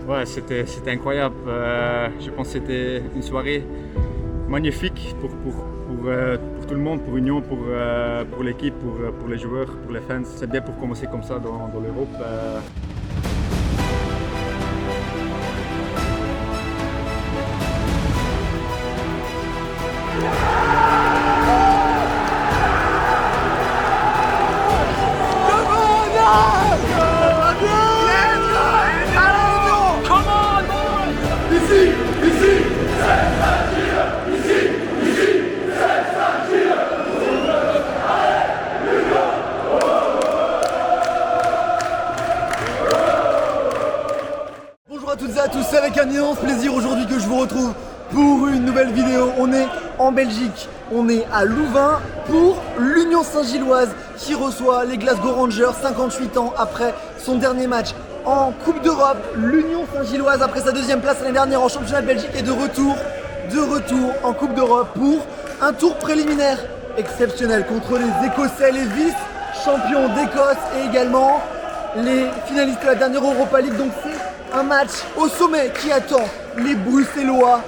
Ouais, c'était incroyable. Je pense que c'était une soirée magnifique pour tout le monde, pour l'Union, pour l'équipe, pour les joueurs, pour les fans. C'est bien pour commencer comme ça dans l'Europe. Bonjour à toutes et à tous, c'est avec un immense plaisir aujourd'hui que je vous retrouve pour une nouvelle vidéo. On est en Belgique, on est à Louvain pour l'Union Saint-Gilloise qui reçoit les Glasgow Rangers 58 ans après son dernier match en Coupe d'Europe. L'Union Saint-Gilloise, après sa deuxième place l'année dernière en championnat de Belgique, est de retour en Coupe d'Europe pour un tour préliminaire exceptionnel contre les Écossais, les vice-champions d'Écosse et également les finalistes de la dernière Europa League. Donc c'est un match au sommet qui attend les Bruxellois.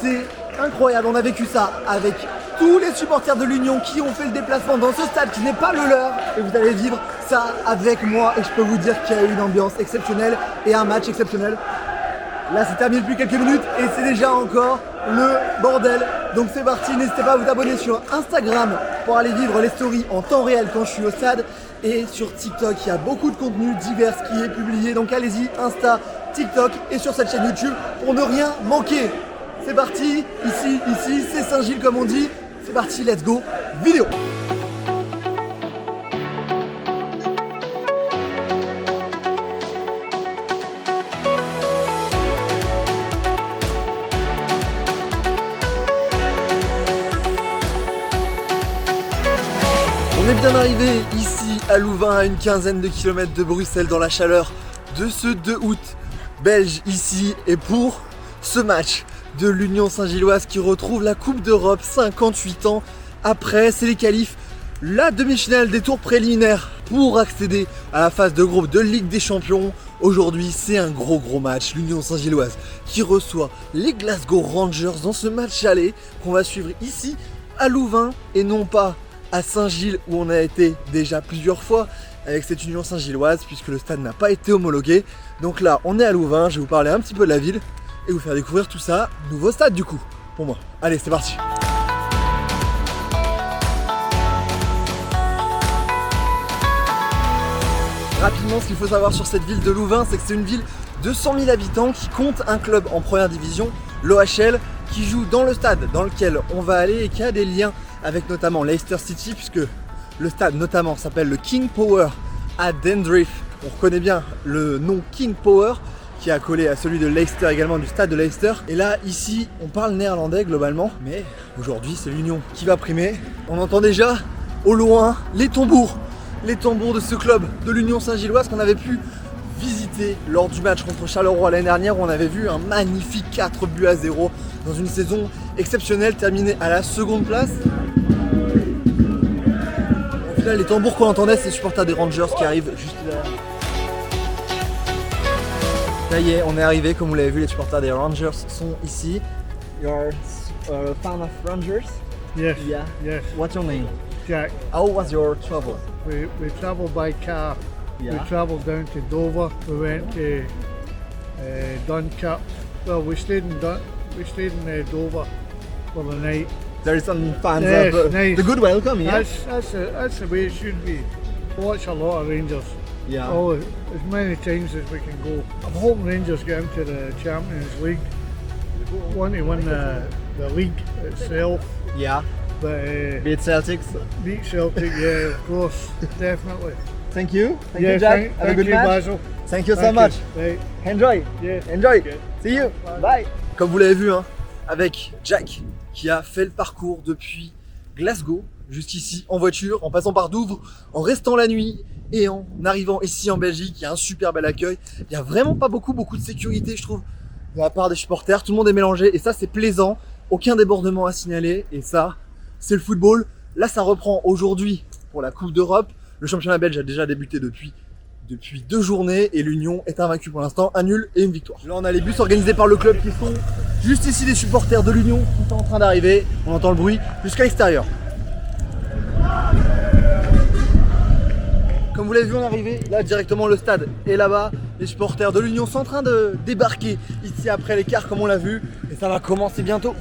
C'est incroyable, on a vécu ça avec tous les supporters de l'Union qui ont fait le déplacement dans ce stade qui n'est pas le leur. Et vous allez vivre ça avec moi et je peux vous dire qu'il y a eu une ambiance exceptionnelle et un match exceptionnel. Là c'est terminé depuis quelques minutes et c'est déjà encore le bordel. Donc c'est parti, n'hésitez pas à vous abonner sur Instagram pour aller vivre les stories en temps réel quand je suis au stade. Et sur TikTok, il y a beaucoup de contenu divers qui est publié. Donc allez-y, Insta, TikTok et sur cette chaîne YouTube pour ne rien manquer. C'est parti, ici, c'est Saint-Gilles comme on dit. C'est parti, let's go, vidéo. On est bien arrivé ici à Louvain, à une quinzaine de kilomètres de Bruxelles, dans la chaleur de ce 2 août belge ici. Et pour ce match de l'Union Saint-Gilloise qui retrouve la Coupe d'Europe 58 ans après, c'est les qualifs, la demi-finale des tours préliminaires pour accéder à la phase de groupe de Ligue des Champions. Aujourd'hui, c'est un gros match. L'Union Saint-Gilloise qui reçoit les Glasgow Rangers dans ce match aller qu'on va suivre ici à Louvain et non pas à Saint-Gilles où on a été déjà plusieurs fois avec cette Union Saint-Gilloise puisque le stade n'a pas été homologué. Donc là on est à Louvain, je vais vous parler un petit peu de la ville et vous faire découvrir tout ça. Nouveau stade du coup pour moi. Allez, c'est parti. Rapidement, ce qu'il faut savoir sur cette ville de Louvain, c'est que c'est une ville de 100 000 habitants qui compte un club en première division, l'OHL, qui joue dans le stade dans lequel on va aller et qui a des liens avec notamment Leicester City puisque le stade notamment s'appelle le King Power à Dandriff. On reconnaît bien le nom King Power qui est accolé à celui de Leicester également, du stade de Leicester. Et là ici on parle néerlandais globalement, mais aujourd'hui c'est l'Union qui va primer. On entend déjà au loin les tambours de ce club de l'Union Saint-Gilloise qu'on avait pu visiter lors du match contre Charleroi l'année dernière où on avait vu un magnifique 4-0 dans une saison exceptionnelle terminée à la seconde place. Au final, les tambours qu'on entendait, c'est les supporters des Rangers qui arrivent juste derrière. Ça y est, on est arrivé, comme vous l'avez vu, les supporters des Rangers sont ici. You're a fan of Rangers? Yes. Yeah. Yes. What's your name? Jack. How was your travel? We travelled by car. Yeah. We travelled down to Dover. We went to Dunkirk. Well, we stayed in Dover for the night. There is some fans Yes, of nice. the good welcome, yeah? That's the way it should be. Watch a lot of Rangers. Yeah. Oh, as many times as we can go. I'm hoping Rangers get into the Champions League. Want to win the league itself, Yeah. but Beat Celtics. beat Celtic, yeah, of course, definitely. Thank you. Thank Yeah, you, Jack. Have a thank good you, match. Basil. Thank you so Thank much. Right. Enjoy. Yeah. Enjoy. Good. See you. Bye. Comme vous l'avez vu, hein, avec Jack qui a fait le parcours depuis Glasgow jusqu'ici en voiture, en passant par Douvres, en restant la nuit et en arrivant ici en Belgique. Il y a un super bel accueil. Il n'y a vraiment pas beaucoup de sécurité, je trouve, de la part des supporters. Tout le monde est mélangé et ça, c'est plaisant. Aucun débordement à signaler et ça, c'est le football. Là, ça reprend aujourd'hui pour la Coupe d'Europe. Le championnat belge a déjà débuté depuis depuis 2 journées et l'Union est invaincue pour l'instant, un nul et une victoire. Là on a les bus organisés par le club qui sont juste ici, des supporters de l'Union qui sont en train d'arriver, on entend le bruit jusqu'à l'extérieur. Comme vous l'avez vu en arrivée, là directement le stade est là-bas, les supporters de l'Union sont en train de débarquer ici après l'écart comme on l'a vu et ça va commencer bientôt.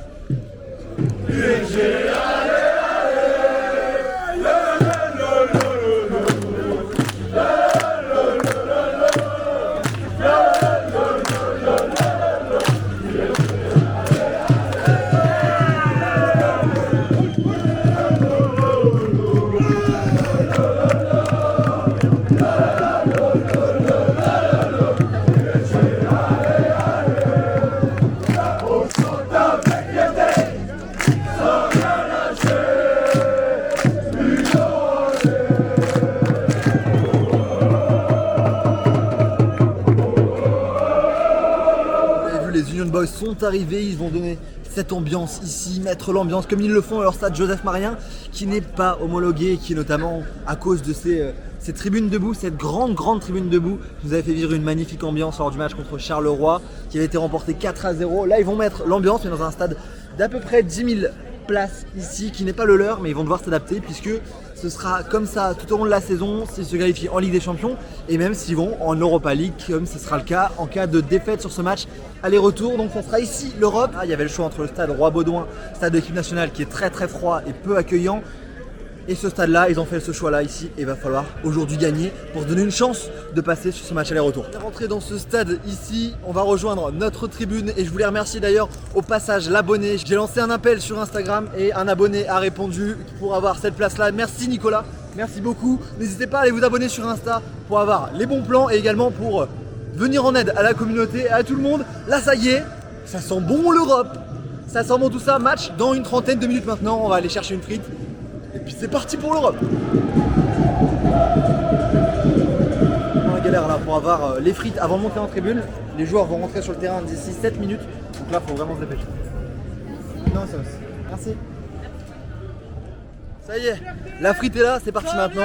Boys sont arrivés, ils vont donner cette ambiance ici, mettre l'ambiance comme ils le font à leur stade Joseph Marien qui n'est pas homologué, qui est notamment à cause de ces tribunes debout, cette grande tribune debout qui nous avait fait vivre une magnifique ambiance lors du match contre Charleroi qui avait été remporté 4-0. Là ils vont mettre l'ambiance mais dans un stade d'à peu près 10 000 places ici qui n'est pas le leur, mais ils vont devoir s'adapter puisque ce sera comme ça tout au long de la saison s'ils se qualifient en Ligue des Champions et même s'ils vont en Europa League comme ce sera le cas en cas de défaite sur ce match aller-retour. Donc ça sera ici l'Europe. Il y avait le choix entre le stade Roi-Baudouin, stade de l'équipe nationale qui est très froid et peu accueillant, et ce stade là, ils ont fait ce choix là ici et il va falloir aujourd'hui gagner pour se donner une chance de passer sur ce match aller-retour. On est rentré dans ce stade ici, on va rejoindre notre tribune et je voulais remercier d'ailleurs au passage l'abonné. J'ai lancé un appel sur Instagram et un abonné a répondu pour avoir cette place là. Merci Nicolas, merci beaucoup. N'hésitez pas à aller vous abonner sur Insta pour avoir les bons plans et également pour venir en aide à la communauté, à tout le monde. Là ça y est, ça sent bon l'Europe, ça sent bon tout ça. Match dans une trentaine de minutes maintenant, on va aller chercher une frite. Et puis c'est parti pour l'Europe. On a galère là pour avoir les frites avant de monter en tribune. Les joueurs vont rentrer sur le terrain d'ici 7 minutes. Donc là, il faut vraiment se dépêcher. Non, ça aussi. Merci. Ça y est, la frite est là, c'est parti maintenant.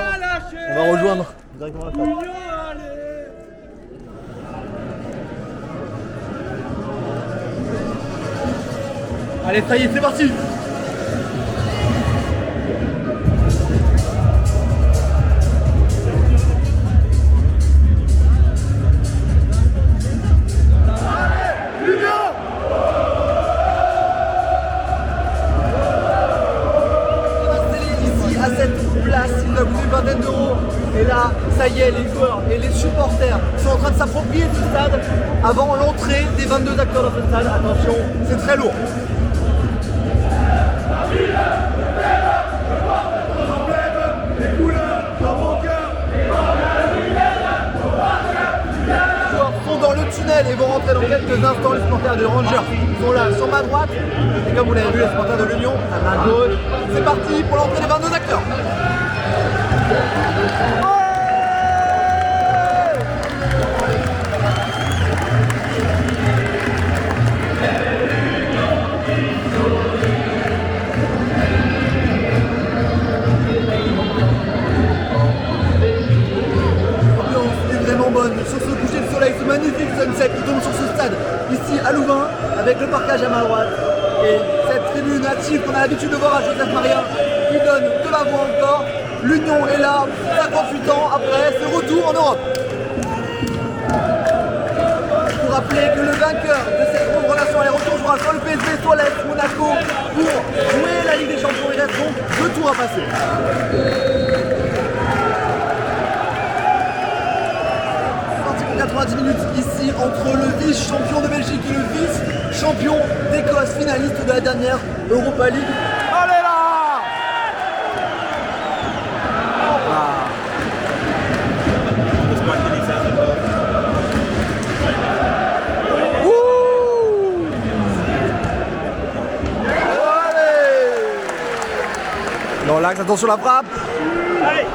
On va rejoindre directement la table. Allez, ça y est, c'est parti. Et là, ça y est, les joueurs et les supporters sont en train de s'approprier du stade avant l'entrée des 22 acteurs dans ce stade. Attention, c'est très lourd. Les joueurs sont dans le tunnel et vont rentrer dans quelques instants. Les supporters de Rangers sont là sur ma droite. Et comme vous l'avez vu, les supporters de l'Union à ma gauche. C'est parti pour l'entrée des 22 acteurs. Sur ce coucher de soleil, ce magnifique sunset qui tombe sur ce stade ici à Louvain avec le parquage à ma droite et cette tribune active qu'on a l'habitude de voir à Joseph Marien qui donne de la voix encore. L'Union est là 58 ans après ce retour en Europe. Pour rappeler que le vainqueur de cette grande relation aller-retour jouera soit le PSV, soit l'AS Monaco pour jouer la Ligue des Champions. Il reste donc 2 tours à passer. 90 minutes ici entre le vice-champion de Belgique et le vice-champion d'Écosse, finaliste de la dernière Europa League. Allez là! Dans l'axe, attention la frappe. Allez.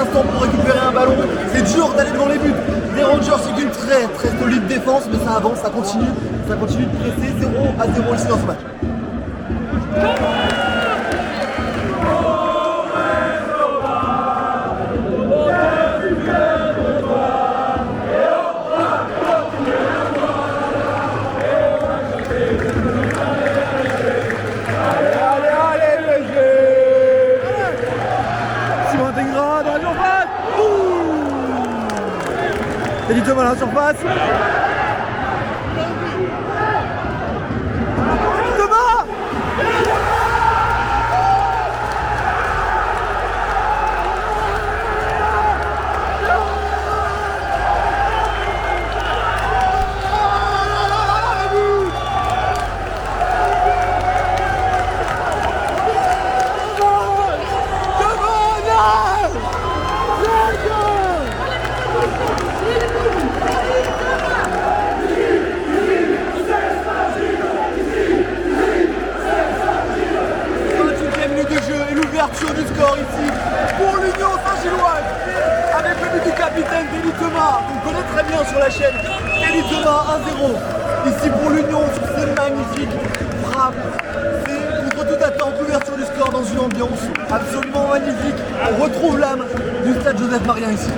l'instant pour récupérer un ballon. C'est dur d'aller devant les buts. Les Rangers, c'est une très solide défense, mais ça avance, ça continue de presser 0-0 ici dans ce match. Teddy Thomas à la surface. Thomas. Du score ici pour l'Union Saint-Gilloise avec le but du capitaine Teddy Thomas qu'on connaît très bien sur la chaîne. Teddy Thomas 1-0 ici pour l'Union sur cette magnifique frappe. C'est contre toute attente l'ouverture du score dans une ambiance absolument magnifique. On retrouve l'âme du stade Joseph Marien ici.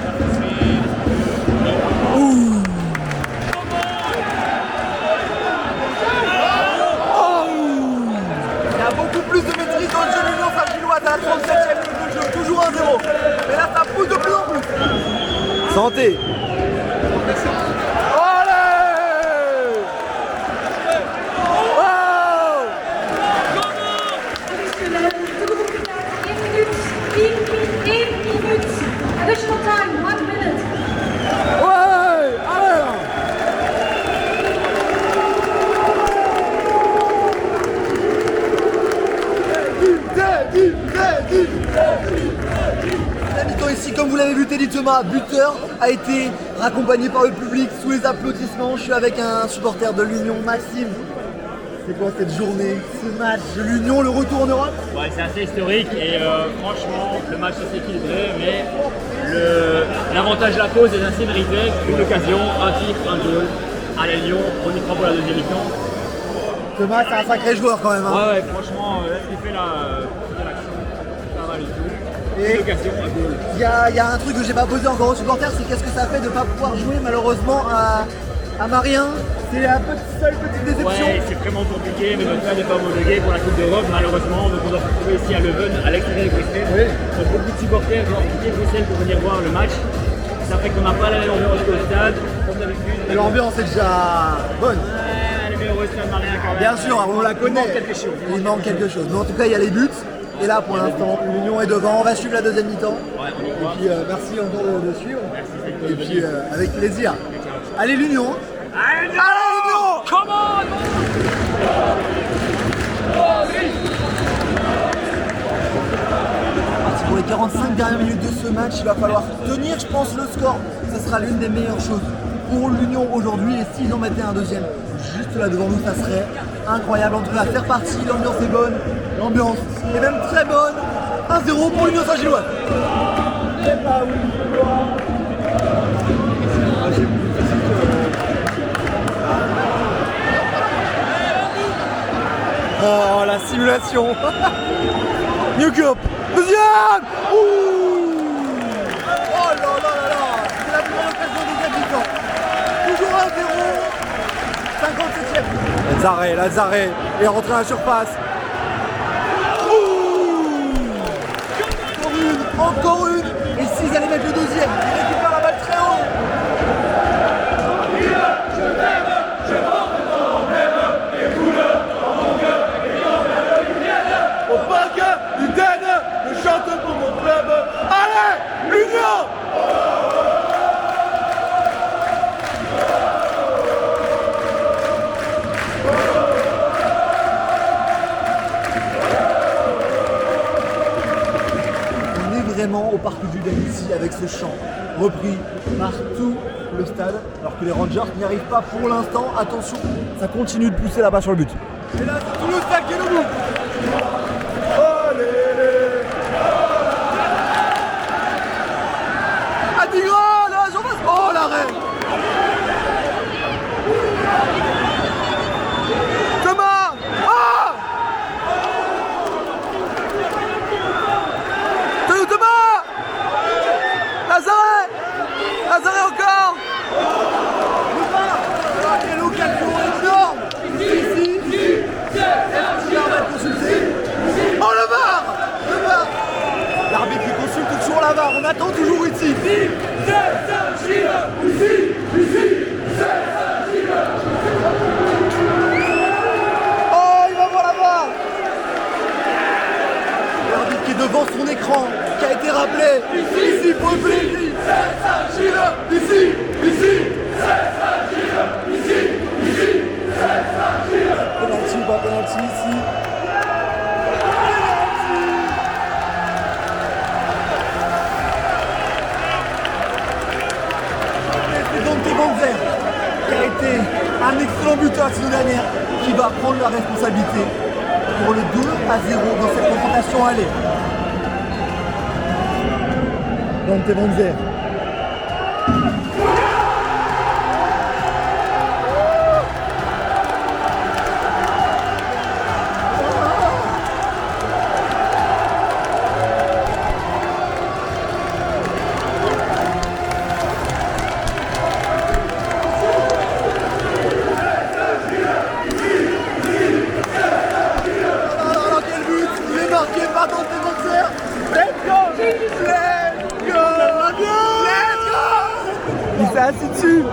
Ouh. Plus de maîtrise dans le jeu de l'Union Saint-Gilloise à la 37e minute de jeu, toujours 1-0. Mais là ça pousse de plus en plus. Santé. Allez. Oh. Additional time, 1 minute. Ouais, allez. La mi-temps ici, comme vous l'avez vu, Teddy Thomas, buteur, a été raccompagné par le public sous les applaudissements. Je suis avec un supporter de l'Union, Maxime. C'est quoi cette journée, ce match de l'Union, le retour en Europe? Ouais, c'est assez historique et franchement, le match est équilibré, mais l'avantage de la cause est assez mérité. Une occasion, un tir, un goal. Allez Lyon, on y croit pour la deuxième mi-temps. Thomas, c'est un sacré joueur quand même. Hein. Ouais, franchement, là, ce qu'il fait là, c'est l'action, c'est pas mal du tout. Et une occasion, un goal. Il y a un truc que j'ai pas posé encore aux supporters, c'est qu'est-ce que ça fait de ne pas pouvoir jouer malheureusement à Marien. C'est la seule petite déception. Ouais, c'est vraiment compliqué, mais notre stade n'est pas homologué pour la Coupe d'Europe, malheureusement. Donc on doit se retrouver ici à Leuven, à l'extérieur de Bruxelles. Oui. Donc beaucoup de supporters doivent quitter Bruxelles pour venir voir le match. Ça fait qu'on n'a pas la même ambiance qu'au stade, comme d'habitude. Et l'ambiance est déjà bonne. Ouais, elle est au stade Marien quand même. Bien sûr, on la connaît. Il manque quelque chose. Il manque quelque chose. Mais en tout cas, il y a les buts. Et là, pour l'instant, l'Union est devant. On va suivre la deuxième mi-temps. Ouais, on y Et croit. puis, merci encore de suivre. Merci, Et puis, avec plaisir. Allez, l'Union. Allez, Allez, l'Union. come on! Parti pour les 45 dernières minutes de ce match. Il va falloir tenir, je pense, le score. Ce sera l'une des meilleures choses pour l'Union aujourd'hui. Et s'ils en mettaient un deuxième juste là devant nous, ça serait incroyable. En tout cas, faire partie, l'ambiance est bonne. L'ambiance est même très bonne. 1-0 pour l'Union Saint-Gilloise. Oh, la simulation. Newcomb, deuxième. Ouh. Oh là là là là. C'est la plus grande occasion des gars du temps. Toujours 1-0. 57e. Lazare est rentré à la surface. Encore une. Et s'ils allaient mettre le deuxième, ils récupèrent la balle très haut. Au parc, Uden, je chante pour mon club. Allez, l'Union! Vraiment au parc du Den ici avec ce chant repris par tout le stade alors que les Rangers n'y arrivent pas pour l'instant. Attention, ça continue de pousser là-bas sur le but. Et là c'est tout le stade qui est debout. pour le plaisir. Ici, penalty ou pas penalty ici. C'est Dante Banzer qui a été un excellent buteur la saison dernière qui va prendre la responsabilité pour le 2-0 dans cette confrontation aller. Dante Banzer. Il s'est assis dessus.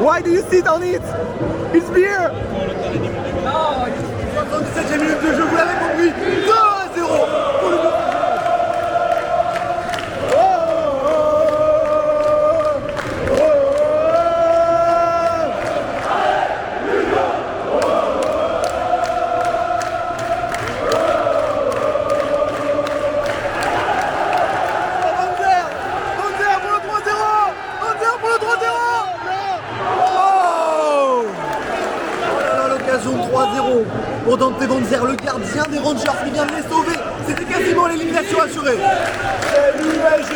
Why do you sit on it? It's beer. 77e minute de jeu, vous l'avez compris. 2-0 pour le but. L'occasion de 3-0 pour Dante Banzer, le gardien des Rangers qui vient de les sauver. C'était quasiment l'élimination assurée. C'est l'USG.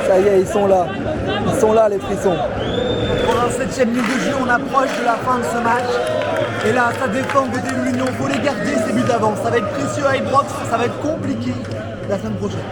Ça y est, ils sont là. Ils sont là, les frissons. Pour un 7e minute de jeu, on approche de la fin de ce match. Et là, ça défend côté de l'Union. Il faut les garder, ces buts d'avance. Ça va être précieux à Ibrox. Ça va être compliqué la semaine prochaine.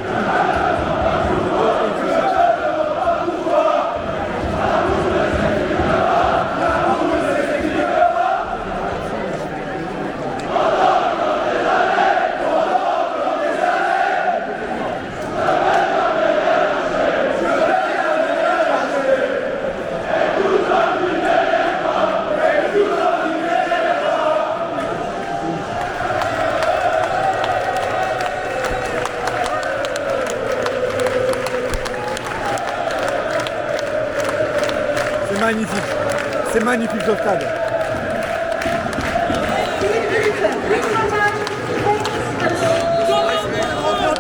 C'est magnifique ce stade.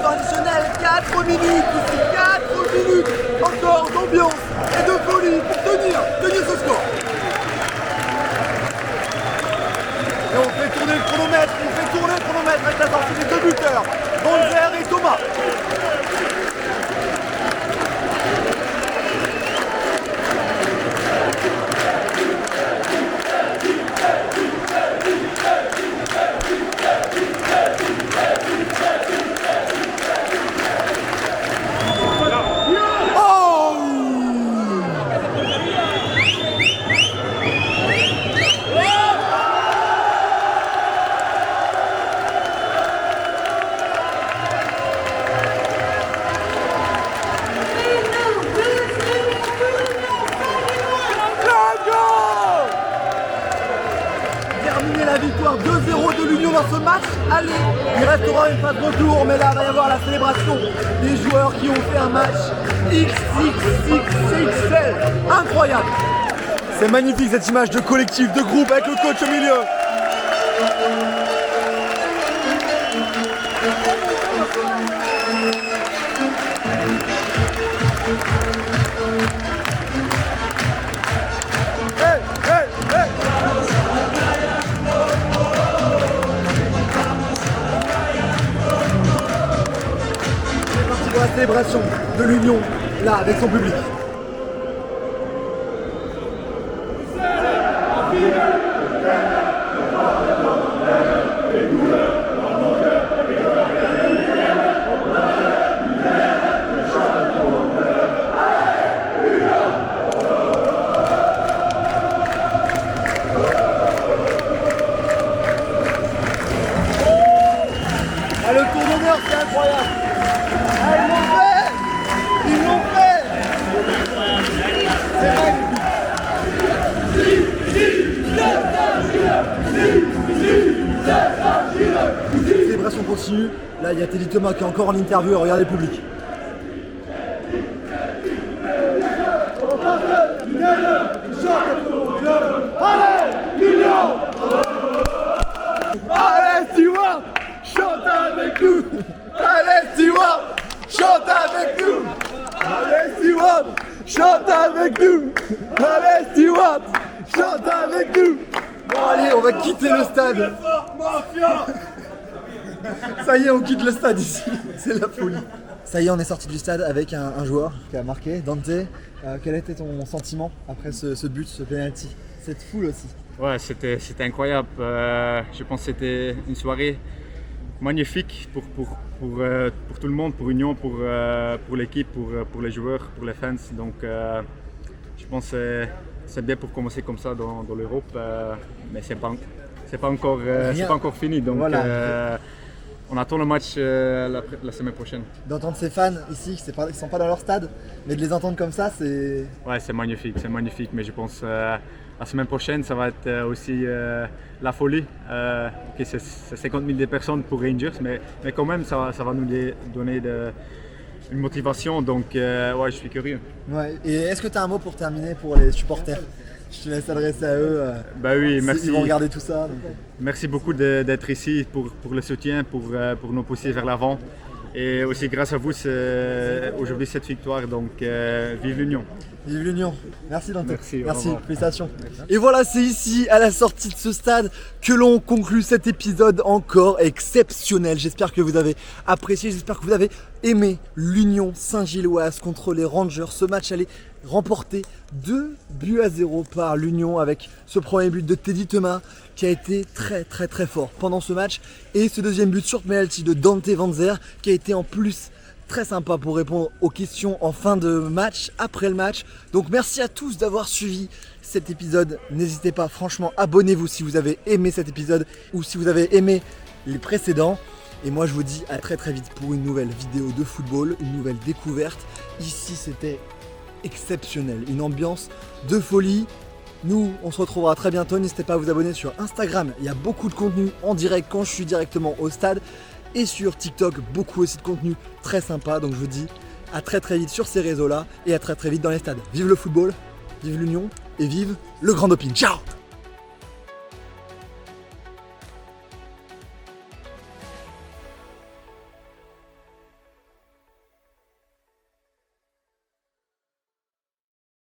Traditionnel, 4 minutes, ici 4 minutes encore d'ambiance et de folie pour tenir ce score. Et on fait tourner le chronomètre, avec la sortie des deux buteurs, Banzer et Thomas. La victoire 2-0 de l'Union dans ce match. Allez, il restera une phase retour, mais là il va y avoir la célébration des joueurs qui ont fait un match XXXXL. Incroyable. C'est magnifique cette image de collectif, de groupe avec le coach au milieu. Hey, hey, hey. La célébration de l'Union, là, avec son public. Ah, le tour d'honneur, c'est incroyable. Ah, ils l'ont fait! continue. Là, il y a Teddy Thomas qui est encore en interview. Regardez le public. Allez, Stewart, chante avec nous. Allez, Stewart, chante avec nous. Allez, Stewart, chante avec nous. Allez, Stewart, chante avec nous. Bon, allez, on va quitter le stade. Ça y est, on quitte le stade ici. C'est la folie. Ça y est, on est sorti du stade avec un joueur qui a marqué, Dante. Quel était ton sentiment après ce but, ce penalty? Cette foule aussi. Ouais, c'était incroyable. Je pense que c'était une soirée magnifique pour tout le monde, pour l'Union, pour l'équipe, pour les joueurs, pour les fans. Donc je pense que c'est bien pour commencer comme ça dans l'Europe, mais c'est pas encore fini. Donc voilà. On attend le match la semaine prochaine. D'entendre ces fans ici, ils ne sont pas dans leur stade, mais de les entendre comme ça, c'est... Ouais, c'est magnifique, mais je pense la semaine prochaine, ça va être aussi la folie. C'est 50 000 personnes pour Rangers, mais quand même, ça va nous donner une motivation, donc ouais, je suis curieux. Ouais. Et est-ce que tu as un mot pour terminer pour les supporters? Je te laisse adresser à eux. Bah oui, merci. Ils vont regarder tout ça. Donc... Merci beaucoup d'être ici pour le soutien, pour nous pousser vers l'avant. Et aussi grâce à vous, c'est aujourd'hui cette victoire. Donc vive l'Union. Vive l'Union. Merci Dante. Merci, félicitations. Et voilà, c'est ici, à la sortie de ce stade, que l'on conclut cet épisode encore exceptionnel. J'espère que vous avez apprécié, j'espère que vous avez aimé l'Union Saint-Gilloise contre les Rangers. Ce match allait remporté 2-0 par l'Union avec ce premier but de Teddy Thomas qui a été très fort pendant ce match, et ce deuxième but sur penalty de Dante Vanzer qui a été en plus très sympa pour répondre aux questions en fin de match, après le match. Donc merci à tous d'avoir suivi cet épisode. N'hésitez pas, franchement, abonnez-vous si vous avez aimé cet épisode ou si vous avez aimé les précédents. Et moi je vous dis à très vite pour une nouvelle vidéo de football, une nouvelle découverte. Ici c'était exceptionnel, une ambiance de folie. Nous on se retrouvera très bientôt, n'hésitez pas à vous abonner sur Instagram, il y a beaucoup de contenu en direct quand je suis directement au stade, et sur TikTok beaucoup aussi de contenu très sympa. Donc je vous dis à très vite sur ces réseaux là, et à très vite dans les stades. Vive le football, vive l'Union et vive le Grand Doping. Ciao.